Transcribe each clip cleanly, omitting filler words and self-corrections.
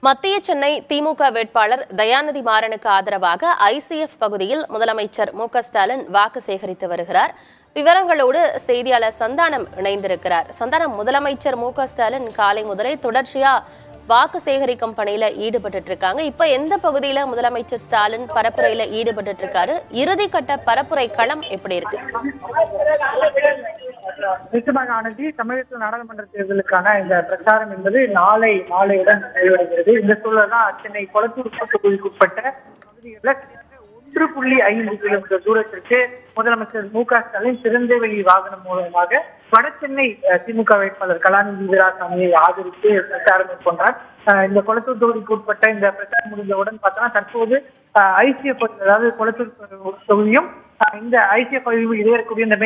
மத்திய சென்னை திமுக வேட்பாளர் தயாநிதி மாறனுக்கு ஆதரவாக ஐசிஎஃப் பகுதியில் முதலமைச்சர் மு.க.ஸ்டாலின் வாக்கு சேகரித்து வருகிறார். விவரங்களோடு செய்தியாளர் சந்தானம் இணைந்திருக்கிறார். சந்தானம், முதலமைச்சர் மு.க.ஸ்டாலின் காலை முதலே தொடர்ச்சியா வாக்கு சேகரிக்கும் பணியில ஈடுபட்டு இருக்காங்க. இப்ப எந்த பகுதியில முதலமைச்சர் ஸ்டாலின் பரப்புரையில ஈடுபட்டு இருக்காரு? இறுதிக்கட்ட பரப்புரை களம் எப்படி இருக்கு? நிச்சயமாக ஆனந்தி, தமிழகத்தில் நாடாளுமன்ற தேர்தலுக்கான இந்த பிரச்சாரம் என்பது நாளை மாலையுடன் நிறைவடைகிறது. இந்த சூழல் தான் சென்னை கொளத்தூர் தொகுதிக்கு உட்பட்ட பகுதிகளில் 1.5 கிலோமீட்டர் தூரத்திற்கு முதலமைச்சர் மு.க.ஸ்டாலின் திறந்தவெளி வாகனம் மூலமாக வட சென்னை திமுக வேட்பாளர் கலாநிதி வீராசாமியை ஆதரித்து பிரச்சாரம் மேற்கொண்டார். இந்த கொளத்தூர் தொகுதிக்கு உட்பட்ட இந்த பிரச்சாரம் முடிந்தவுடன் பார்த்தோம்னா தற்போது ஐசிஎஃப் அதாவது கொளத்தூர் தொகுதியும் இந்த ஐசிஎஃப் பகுதியில் இடையே இருக்கக்கூடிய இந்த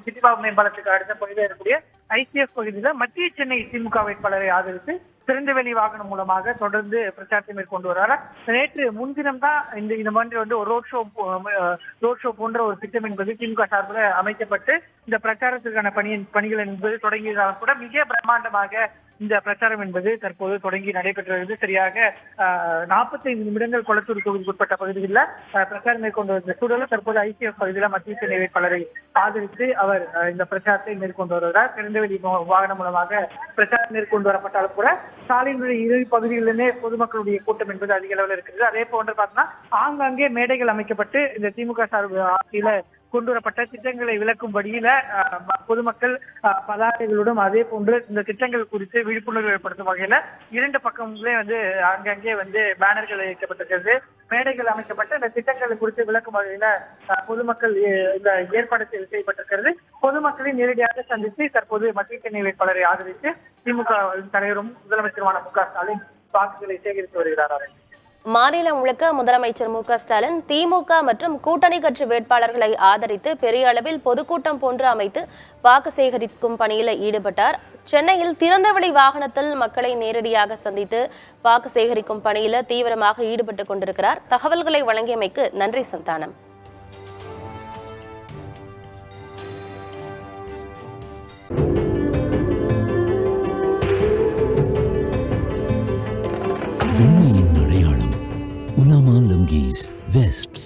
சிட்டிபாபு மேம்பாலத்துக்கு அடுத்த பகுதியில் இருக்கக்கூடிய ஐசிஎஃப் பகுதியில மத்திய சென்னை திமுக வேட்பாளரை ஆதரித்து திறந்தவெளி வாகனம் மூலமாக தொடர்ந்து பிரச்சாரத்தை மேற்கொண்டு வருவார். நேற்று முன்தினம் தான் இந்த மாதிரி ஒரு ரோட் ஷோ போன்ற ஒரு திட்டம் என்பது திமுக சார்பில் அமைக்கப்பட்டு இந்த பிரச்சாரத்திற்கான பணிகள் என்பது தொடங்கியதால் கூட மிக பிரம்மாண்டமாக இந்த பிரச்சாரம் என்பது தற்போது தொடங்கி நடைபெற்றது. சரியாக 45 நிமிடங்கள் கொளத்தூர் தொகுதிக்கு உட்பட்ட பகுதிகளில் பிரச்சாரம் மேற்கொண்டு வந்த சூழலில் தற்போது ஐசிஎஃப் பகுதியில் மத்திய சென்னை வேட்பாளரை ஆதரித்து அவர் இந்த பிரச்சாரத்தை மேற்கொண்டு வருகிறார். திறந்தவெளி வாகனம் மூலமாக பிரச்சாரம் மேற்கொண்டு வரப்பட்டாலும் கூட சாலையினுடைய இரு பகுதிகளிலே பொதுமக்களுடைய கூட்டம் என்பது அதிக அளவில் இருக்கிறது. அதே போன்று பார்த்தோம்னா ஆங்காங்கே மேடைகள் அமைக்கப்பட்டு இந்த திமுக சார்பு ஆட்சியில கொண்டு வரப்பட்ட திட்டங்களை விளக்கும் வழியில பொதுமக்கள் பதாகைகளுடன் அதே போன்று இந்த திட்டங்கள் குறித்து விழிப்புணர்வு ஏற்படுத்தும் வகையில 2 பக்கங்களே அங்கங்கே பேனர்கள் வைக்கப்பட்டிருக்கிறது. மேடைகள் அமைக்கப்பட்டு இந்த திட்டங்கள் குறித்து விளக்கும் வகையில பொதுமக்கள் இந்த ஏற்பாடு செய்யப்பட்டிருக்கிறது. பொதுமக்களை நேரடியாக சந்தித்து தற்போது மத்திய சென்னை வேட்பாளரை ஆதரித்து திமுக தலைவரும் முதலமைச்சருமான மு.க.ஸ்டாலின் வாக்குகளை சேகரித்து வருகிறார். மாநிலம் முழுக்க முதலமைச்சர் மு.க.ஸ்டாலின் திமுக மற்றும் கூட்டணி கட்சி வேட்பாளர்களை ஆதரித்து பெரிய அளவில் பொதுக்கூட்டம் போன்று அமைத்து வாக்கு சேகரிக்கும் பணியில் ஈடுபட்டார். சென்னையில் திறந்தவெளி வாகனத்தில் மக்களை நேரடியாக சந்தித்து வாக்கு சேகரிக்கும் பணியில் தீவிரமாக ஈடுபட்டுக் கொண்டிருக்கிறார். தகவல்களை வழங்கியமைக்கு நன்றி சந்தானம். Ulama Lungies, Vests,